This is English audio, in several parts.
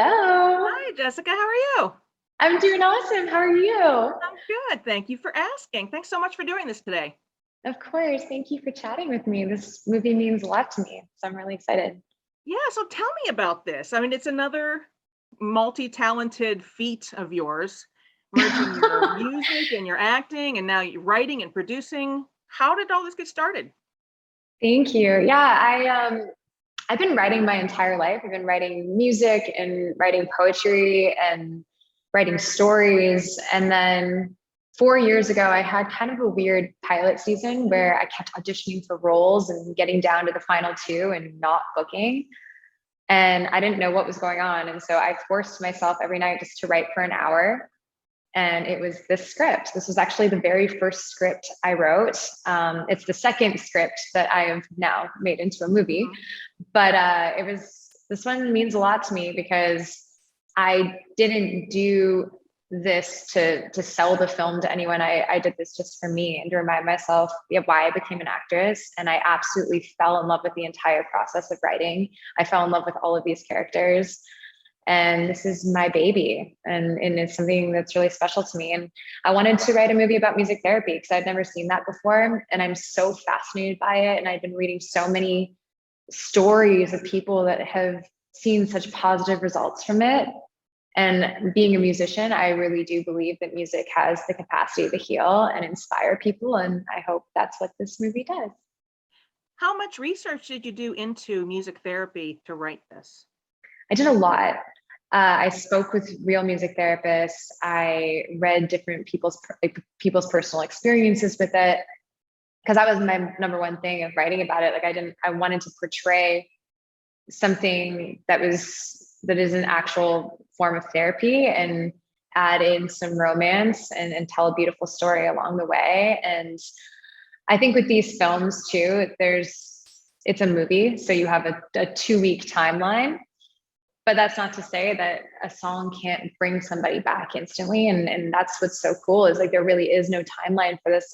Hello. Hi, Jessica. How are you? I'm doing awesome. How are you? I'm good. Thank you for asking. Thanks so much for doing this today. Of course. Thank you for chatting with me. This movie means a lot to me, so I'm really excited. Yeah, so tell me about this. I mean, it's another multi-talented feat of yours, merging your music and your acting, and now you're writing and producing. How did all this get started? Thank you. Yeah, I've been writing my entire life. I've been writing music and writing poetry and writing stories. And then 4 years ago, I had kind of a weird pilot season where I kept auditioning for roles and getting down to the final two and not booking. And I didn't know what was going on. And so I forced myself every night just to write for an hour. And it was this script. This was actually the very first script I wrote. It's the second script that I have now made into a movie. But this one means a lot to me because I didn't do this to sell the film to anyone. I did this just for me and to remind myself why I became an actress. And I absolutely fell in love with the entire process of writing. I fell in love with all of these characters. And this is my baby. And it's something that's really special to me. And I wanted to write a movie about music therapy because I'd never seen that before. And I'm so fascinated by it. And I've been reading so many stories of people that have seen such positive results from it. And being a musician, I really do believe that music has the capacity to heal and inspire people. And I hope that's what this movie does. How much research did you do into music therapy to write this? I did a lot. I spoke with real music therapists. I read different people's personal experiences with it, because that was my number one thing of writing about it. I wanted to portray something that is an actual form of therapy and add in some romance and tell a beautiful story along the way. And I think with these films too, it's a movie, so you have a 2-week timeline. But that's not to say that a song can't bring somebody back instantly. And that's what's so cool is there really is no timeline for this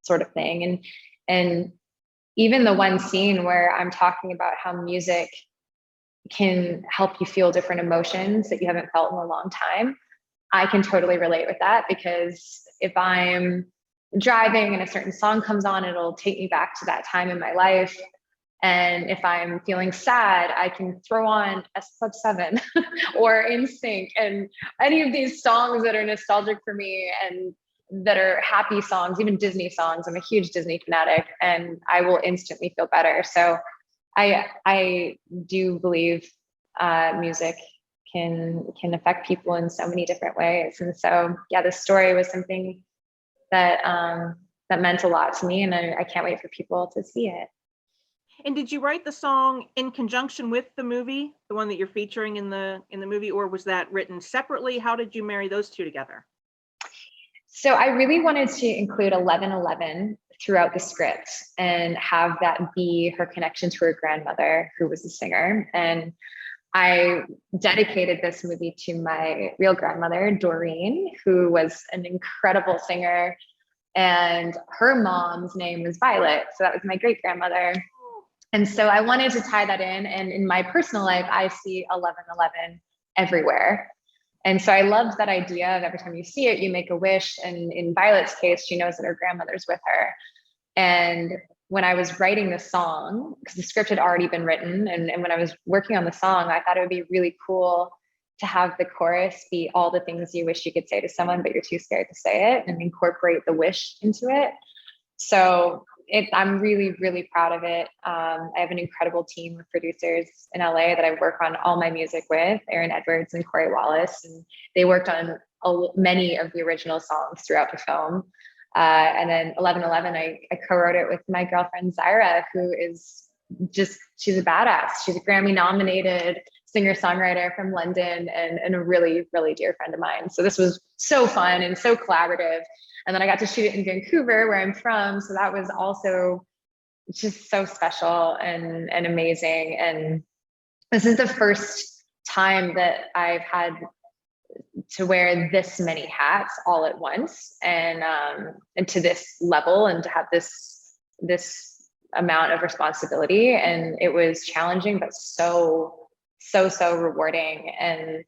sort of thing. And even the one scene where I'm talking about how music can help you feel different emotions that you haven't felt in a long time, I can totally relate with that, because if I'm driving and a certain song comes on, it'll take me back to that time in my life. And if I'm feeling sad, I can throw on S Club 7 or In Sync and any of these songs that are nostalgic for me and that are happy songs, even Disney songs. I'm a huge Disney fanatic, and I will instantly feel better. So I do believe music can affect people in so many different ways. And so, yeah, this story was something that that meant a lot to me, and I can't wait for people to see it. And did you write the song in conjunction with the movie, the one that you're featuring in the movie, or was that written separately? How did you marry those two together? So I really wanted to include 1111 throughout the script and have that be her connection to her grandmother, who was a singer. And I dedicated this movie to my real grandmother, Doreen, who was an incredible singer. And her mom's name was Violet. So that was my great grandmother. And so I wanted to tie that in. And in my personal life, I see 1111 everywhere. And so I loved that idea of every time you see it, you make a wish. And in Violet's case, she knows that her grandmother's with her. And when I was writing the song, because the script had already been written, and when I was working on the song, I thought it would be really cool to have the chorus be all the things you wish you could say to someone, but you're too scared to say it, and incorporate the wish into it. So I'm really, really proud of it. I have an incredible team of producers in LA that I work on all my music with, Aaron Edwards and Corey Wallace, and they worked on many of the original songs throughout the film. And then 1111, I co-wrote it with my girlfriend Zaira, who is she's a badass. She's a Grammy nominated singer-songwriter from London and a really, really dear friend of mine. So this was so fun and so collaborative. And then I got to shoot it in Vancouver, where I'm from. So that was also just so special and amazing. And this is the first time that I've had to wear this many hats all at once, and to this level, and to have this amount of responsibility. And it was challenging, but so so rewarding. And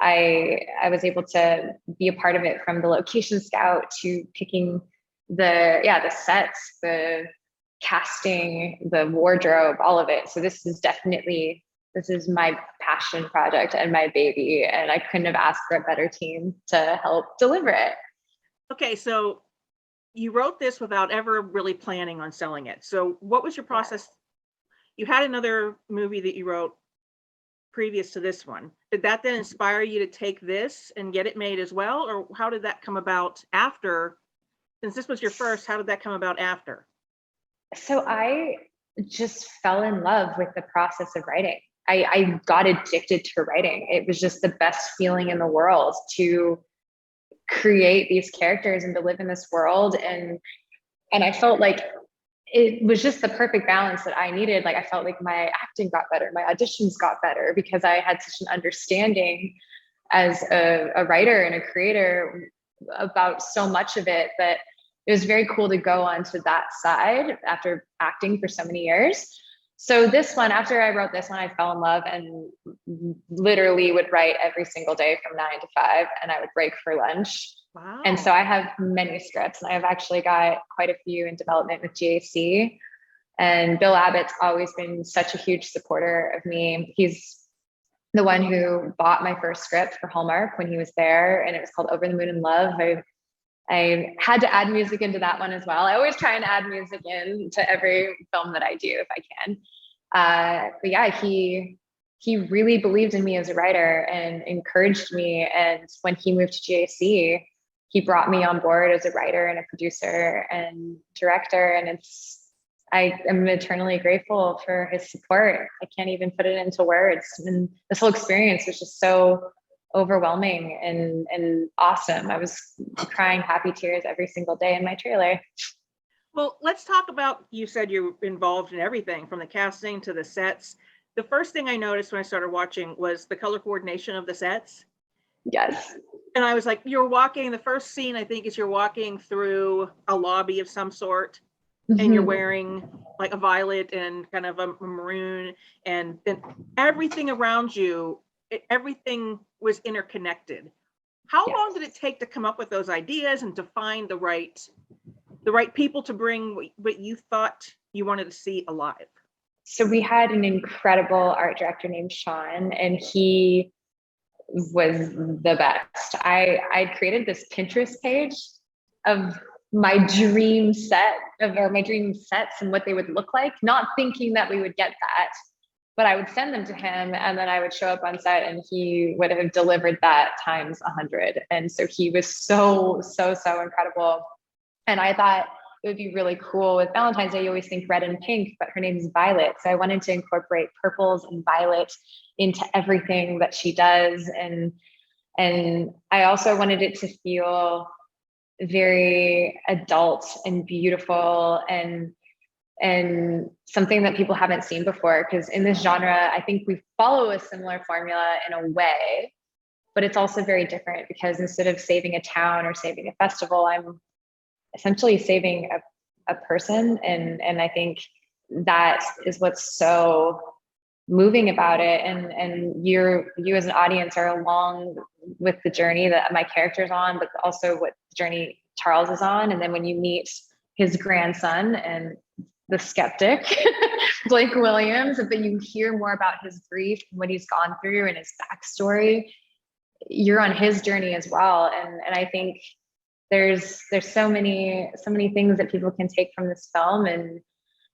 I was able to be a part of it, from the location scout to picking the sets, the casting, the wardrobe, all of it. So this is my passion project and my baby, and I couldn't have asked for a better team to help deliver it. Okay, so you wrote this without ever really planning on selling it. So what was your process? You had another movie that you wrote previous to this one. Did that then inspire you to take this and get it made as well? Or how did that come about after? Since this was your first, how did that come about after? So I just fell in love with the process of writing. I got addicted to writing. It was just the best feeling in the world to create these characters and to live in this world. And I felt like it was just the perfect balance that I needed. Like, I felt like my acting got better, my auditions got better, because I had such an understanding as a writer and a creator about so much of it, that it was very cool to go onto that side after acting for so many years. So this one, after I wrote this one, I fell in love and literally would write every single day from 9 to 5, and I would break for lunch. Wow. And so I have many scripts, and I've actually got quite a few in development with GAC. And Bill Abbott's always been such a huge supporter of me. He's the one who bought my first script for Hallmark when he was there, and it was called Over the Moon in Love. I had to add music into that one as well. I always try and add music into every film that I do if I can. But yeah, he really believed in me as a writer and encouraged me. And when he moved to GAC, he brought me on board as a writer and a producer and director. And I am eternally grateful for his support. I can't even put it into words. And this whole experience was just so overwhelming and awesome. I was crying happy tears every single day in my trailer. Well, let's talk about, you said you're involved in everything from the casting to the sets. The first thing I noticed when I started watching was the color coordination of the sets. Yes. And I was like, you're walking, the first scene I think is you're walking through a lobby of some sort, and you're wearing like a violet and kind of a maroon, and then everything around you, everything was interconnected. How long did it take to come up with those ideas and to find the right people to bring what you thought you wanted to see alive? So we had an incredible art director named Sean, and he was the best. I created this Pinterest page of my dream sets and what they would look like, not thinking that we would get that. But I would send them to him, and then I would show up on set, and he would have delivered that times 100. And so he was so incredible. And I thought it would be really cool. With Valentine's Day, you always think red and pink, but her name is Violet. So I wanted to incorporate purples and violet into everything that she does. And I also wanted it to feel very adult and beautiful and something that people haven't seen before. Because in this genre, I think we follow a similar formula in a way, but it's also very different, because instead of saving a town or saving a festival, I'm essentially saving a person. And I think that is what's so moving about it. And you as an audience are along with the journey that my character's on, but also what journey Charles is on. And then when you meet his grandson and the skeptic, Blake Williams, but you hear more about his grief and what he's gone through and his backstory, you're on his journey as well. And I think there's so many things that people can take from this film, and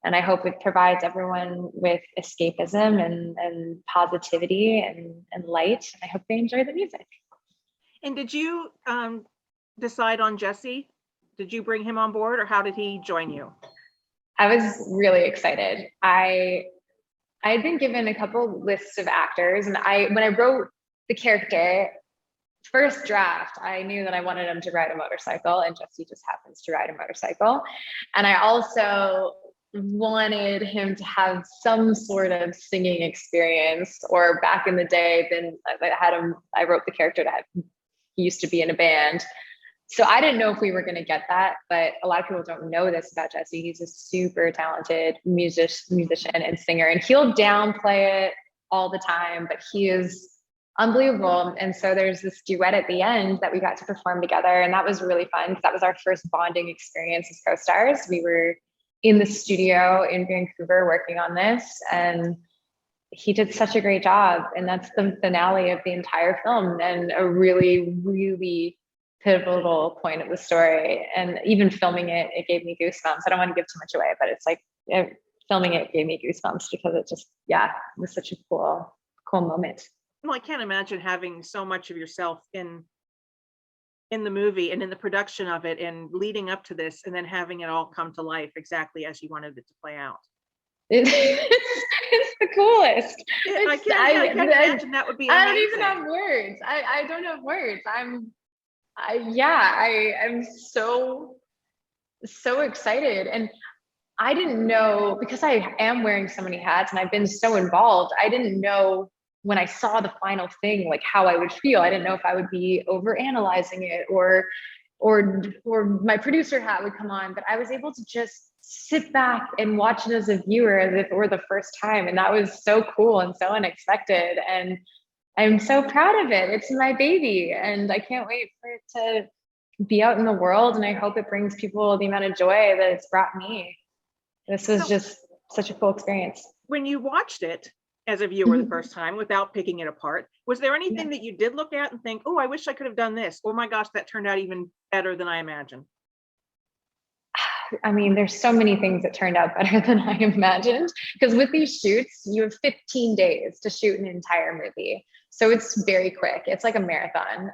I hope it provides everyone with escapism and positivity and light. I hope they enjoy the music. And did you decide on Jesse? Did you bring him on board, or how did he join you? I was really excited. I had been given a couple lists of actors, and when I wrote the character, first draft, I knew that I wanted him to ride a motorcycle, and Jesse just happens to ride a motorcycle. And I also wanted him to have some sort of singing experience, or back in the day, then I wrote the character that he used to be in a band. So I didn't know if we were going to get that, but a lot of people don't know this about Jesse. He's a super talented musician and singer, and he'll downplay it all the time, but he is unbelievable. And so there's this duet at the end that we got to perform together. And that was really fun because that was our first bonding experience as co-stars. We were in the studio in Vancouver working on this, and he did such a great job. And that's the finale of the entire film and a really, really pivotal point of the story. And even filming it, it gave me goosebumps. I don't want to give too much away, but it's like filming it gave me goosebumps because it just, it was such a cool moment. Well, I can't imagine having so much of yourself in the movie and in the production of it and leading up to this, and then having it all come to life exactly as you wanted it to play out. It's the coolest. I can't imagine that would be amazing. I don't even have words. I don't have words. I'm so excited. And I didn't know, because I am wearing so many hats and I've been so involved, I didn't know when I saw the final thing, like how I would feel. I didn't know if I would be over analyzing it or my producer hat would come on, but I was able to just sit back and watch it as a viewer as if it were the first time. And that was so cool and so unexpected. And I'm so proud of it. It's my baby and I can't wait for it to be out in the world. And I hope it brings people the amount of joy that it's brought me. This was just such a cool experience. When you watched it as a viewer the first time without picking it apart, was there anything that you did look at and think, oh, I wish I could have done this? Oh my gosh, that turned out even better than I imagined? I mean, there's so many things that turned out better than I imagined, because with these shoots, you have 15 days to shoot an entire movie. So it's very quick. It's like a marathon.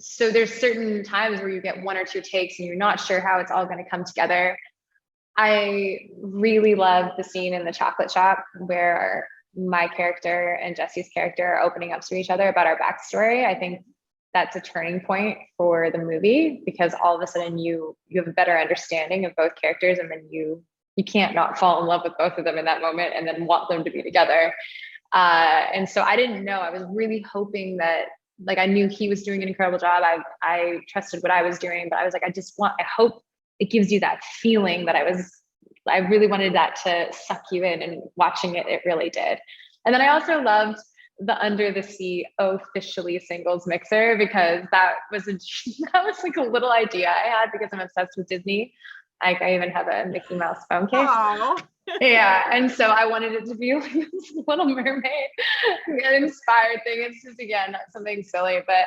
So there's certain times where you get one or two takes and you're not sure how it's all going to come together. I really love the scene in the chocolate shop where my character and Jesse's character are opening up to each other about our backstory. I think that's a turning point for the movie, because all of a sudden you have a better understanding of both characters, and then you can't not fall in love with both of them in that moment and then want them to be together. And so I didn't know. I was really hoping that, like, I knew he was doing an incredible job. I trusted what I was doing, but I was like, I hope it gives you that feeling that I really wanted that to suck you in, and watching it really did. And then I also loved the Under the Sea officially singles mixer, because that was like a little idea I had, because I'm obsessed with Disney. Like, I even have a Mickey Mouse phone case. Aww. Yeah, and so I wanted it to be like this Little Mermaid inspired thing. It's just, again, something silly, but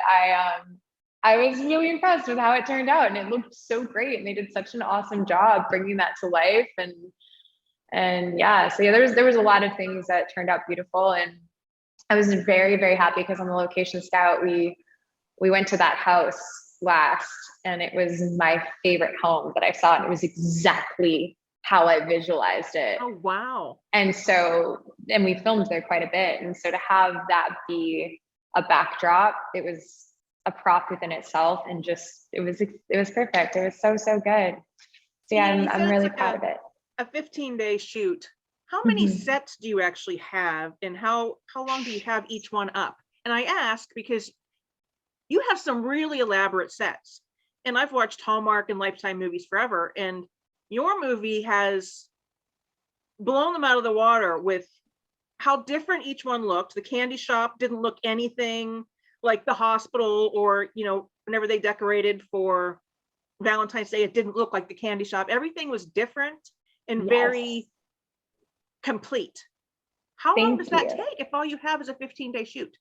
I was really impressed with how it turned out, and it looked so great, and they did such an awesome job bringing that to life. And yeah, so yeah, there was a lot of things that turned out beautiful, and I was very, very happy because on the location scout, we went to that house last, and it was my favorite home that I saw, and it was exactly how I visualized it. Oh, wow. And we filmed there quite a bit. And so to have that be a backdrop, it was a prop within itself, and just, it was perfect. It was so good. So yeah, I'm really proud of it. A 15-day shoot. How many sets do you actually have, and how long do you have each one up? And I ask because you have some really elaborate sets, and I've watched Hallmark and Lifetime movies forever, and your movie has blown them out of the water with how different each one looked. The candy shop didn't look anything like the hospital, or, whenever they decorated for Valentine's Day, it didn't look like the candy shop. Everything was different and very complete. How long does that take if all you have is a 15-day shoot?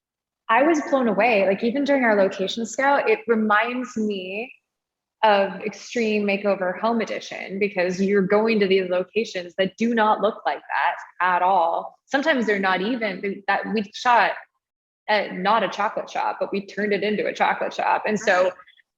I was blown away. Like, even during our location scout, it reminds me of Extreme Makeover Home Edition, because you're going to these locations that do not look like that at all. Sometimes they're not even that. We shot at not a chocolate shop, but we turned it into a chocolate shop. And so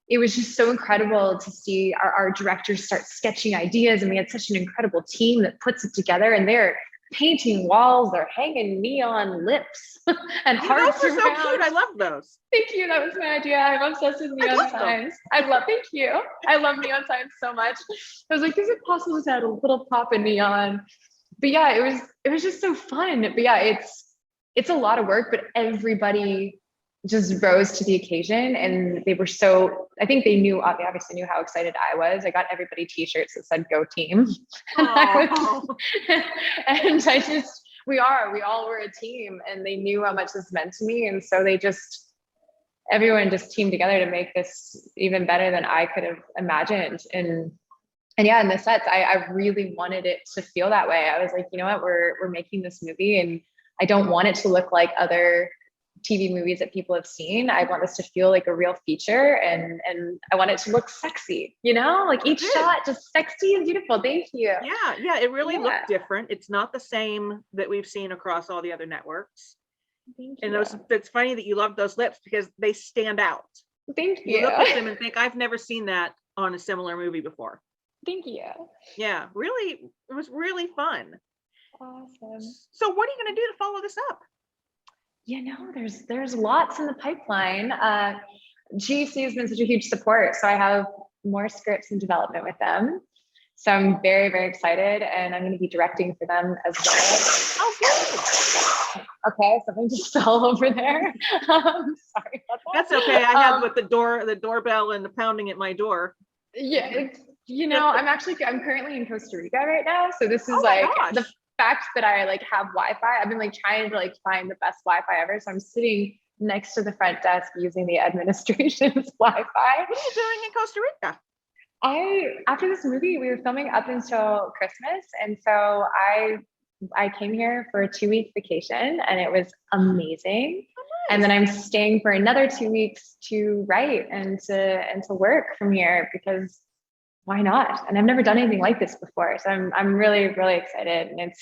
it was just so incredible to see our directors start sketching ideas, and we had such an incredible team that puts it together, and they're painting walls, they're hanging neon lips and hearts. Those are so cute. I love those. Thank you. That was my idea. I'm obsessed with neon signs. Thank you. I love neon signs so much. I was like, is it possible to add a little pop of neon? But yeah, it was just so fun. But yeah, it's a lot of work, but everybody just rose to the occasion, and they were I think they obviously knew how excited I was. I got everybody t-shirts that said "Go Team." And We all were a team, and they knew how much this meant to me. And so everyone just teamed together to make this even better than I could have imagined. And yeah, in the sets, I really wanted it to feel that way. I was like, you know what, we're making this movie, and I don't want it to look like other TV movies that people have seen. I want this to feel like a real feature, and I want it to look sexy, like each shot just sexy and beautiful. Thank you. Yeah, it really looked different. It's not the same that we've seen across all the other networks. Thank you. And it's funny that you love those lips because they stand out. Thank you. You look at them and think, I've never seen that on a similar movie before. Thank you. Yeah, really, it was really fun. Awesome. So what are you going to do to follow this up? There's lots in the pipeline. GAC has been such a huge support, so I have more scripts in development with them. So I'm very, very excited, and I'm going to be directing for them as well. Oh, good. Okay, something just fell over there. Sorry about that. That's okay. I had with the doorbell and the pounding at my door. Yeah, I'm currently in Costa Rica right now, so this is the fact that I have Wi-Fi. I've been trying to find the best Wi-Fi ever. So I'm sitting next to the front desk using the administration's Wi-Fi. What are you doing in Costa Rica? After this movie, we were filming up until Christmas. And so I came here for a 2-week vacation, and it was amazing. Oh, nice. And then I'm staying for another 2 weeks to write and to work from here, because why not? And I've never done anything like this before. So I'm really, really excited. And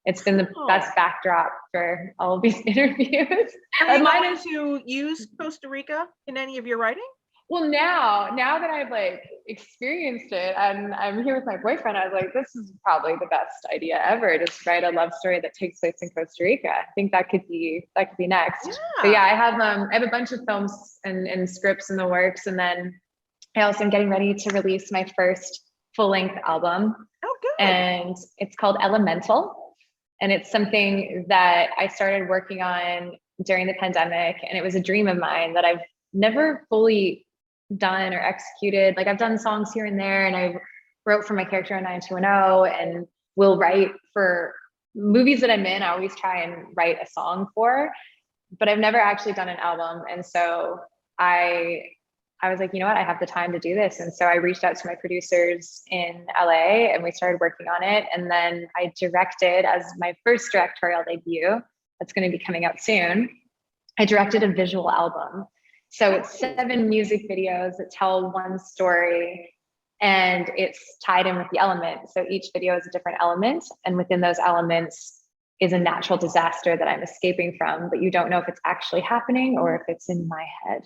it's been the best backdrop for all of these interviews. Are you going to use Costa Rica in any of your writing? Well, now that I've experienced it, and I'm here with my boyfriend, I was like, this is probably the best idea ever, to write a love story that takes place in Costa Rica. I think that could be next. Yeah. But yeah, I have a bunch of films and scripts in the works, and then I also am getting ready to release my first full-length album. Oh, good. And it's called Elemental. And it's something that I started working on during the pandemic. And it was a dream of mine that I've never fully done or executed. I've done songs here and there, and I wrote for my character on 90210, and will write for movies that I'm in. I always try and write a song for, but I've never actually done an album. And so I was like, you know what, I have the time to do this. And so I reached out to my producers in LA, and we started working on it. And then I directed, as my first directorial debut, that's going to be coming out soon, I directed a visual album. So it's 7 music videos that tell one story, and it's tied in with the element. So each video is a different element, and within those elements is a natural disaster that I'm escaping from, but you don't know if it's actually happening or if it's in my head.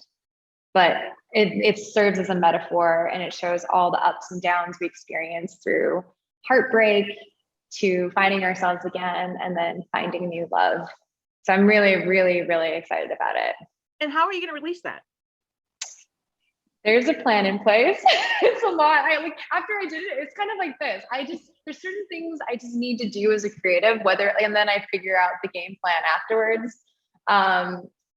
But it serves as a metaphor, and it shows all the ups and downs we experience through heartbreak to finding ourselves again, and then finding new love. So I'm really, really, really excited about it. And how are you going to release that? There's a plan in place. It's a lot. After I did it, it's kind of like this. There's certain things I just need to do as a creative, and then I figure out the game plan afterwards.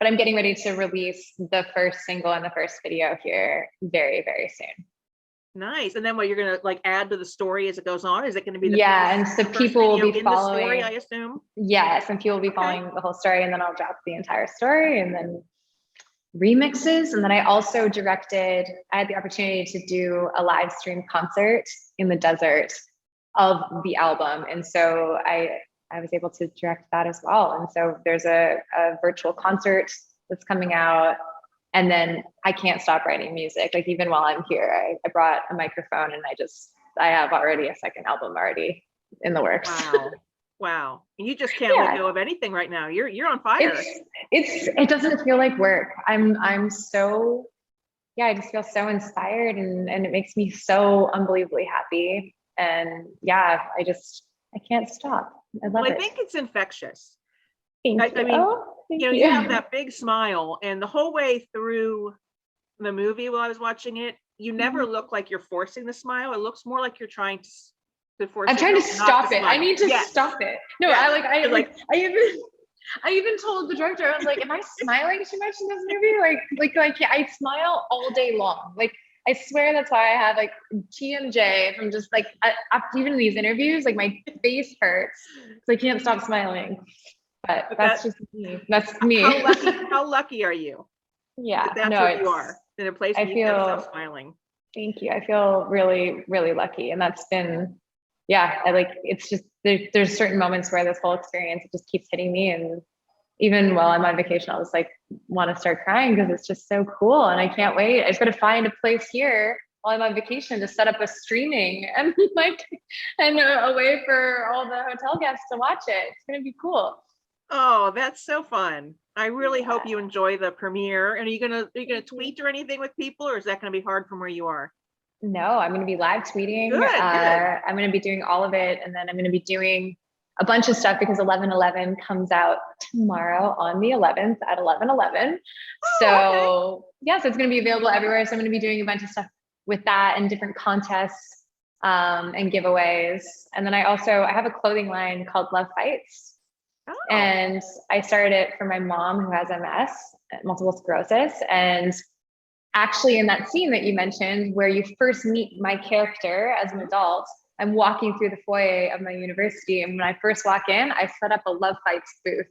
But I'm getting ready to release the first single and the first video here very, very soon. Nice. And then what, you're going to add to the story as it goes on? Is it going to be and so people will be following the story, I assume? Yes, and people will be following the whole story, and then I'll drop the entire story, and then remixes. And then I also I had the opportunity to do a live stream concert in the desert of the album. And so I was able to direct that as well. And so there's a virtual concert that's coming out, and then I can't stop writing music. Even while I'm here, I brought a microphone, and I have already a second album already in the works. Wow. You just can't let go of anything right now. You're on fire. It doesn't feel like work. I'm so, I just feel so inspired, and it makes me so unbelievably happy. And I can't stop. I love it. I think it's infectious. Thank you. You have that big smile, and the whole way through the movie while I was watching it, you never look like you're forcing the smile. It looks more like you're trying to force. I'm trying to stop it. I need to stop it. No, I even told the director, I was like, am I smiling too much in this movie? I smile all day long. I swear that's why I have like TMJ from just like even these interviews, like my face hurts because I can't stop smiling. But that's just me. That's me. How lucky are you? Yeah. That's where you are, in a place where you can't stop smiling. Thank you. I feel really, really lucky. And that's been, yeah, it's just, there's certain moments where this whole experience, it just keeps hitting me. And even while I'm on vacation, I'll just like want to start crying because it's just so cool. And I can't wait. I just got to find a place here while I'm on vacation to set up a streaming and a way for all the hotel guests to watch it. It's going to be cool. Oh, that's so fun. I really hope you enjoy the premiere. And are you gonna tweet or anything with people, or is that gonna be hard from where you are? No, I'm gonna be live tweeting. Good. I'm gonna be doing all of it, and then I'm gonna be doing a bunch of stuff because 11/11 comes out tomorrow on the 11th at 11/11. So yes, it's gonna be available everywhere. So I'm gonna be doing a bunch of stuff with that and different contests and giveaways. And then I have a clothing line called Love Fights. And I started it for my mom who has MS, multiple sclerosis. And actually in that scene that you mentioned, where you first meet my character as an adult, I'm walking through the foyer of my university. And when I first walk in, I set up a Love Fights booth.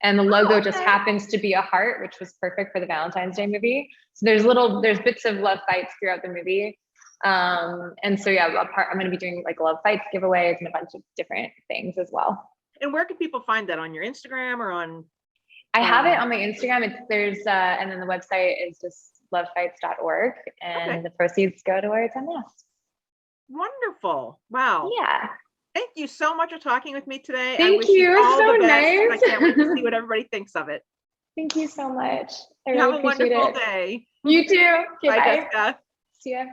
And the logo just happens to be a heart, which was perfect for the Valentine's Day movie. So there's bits of Love Fights throughout the movie. And so yeah, I'm going to be doing like Love Fights giveaways and a bunch of different things as well. And where can people find that? On your Instagram or on? I have it on my Instagram. And then the website is just lovefights.org, and the proceeds go towards MS. Wonderful. Wow. Yeah. Thank you so much for talking with me today. Thank you. All so the best. nice. I can't wait to see what everybody thinks of it. Thank you so much. I Have really a appreciate wonderful it. day. You too. Okay, bye, bye. Jessica. See ya.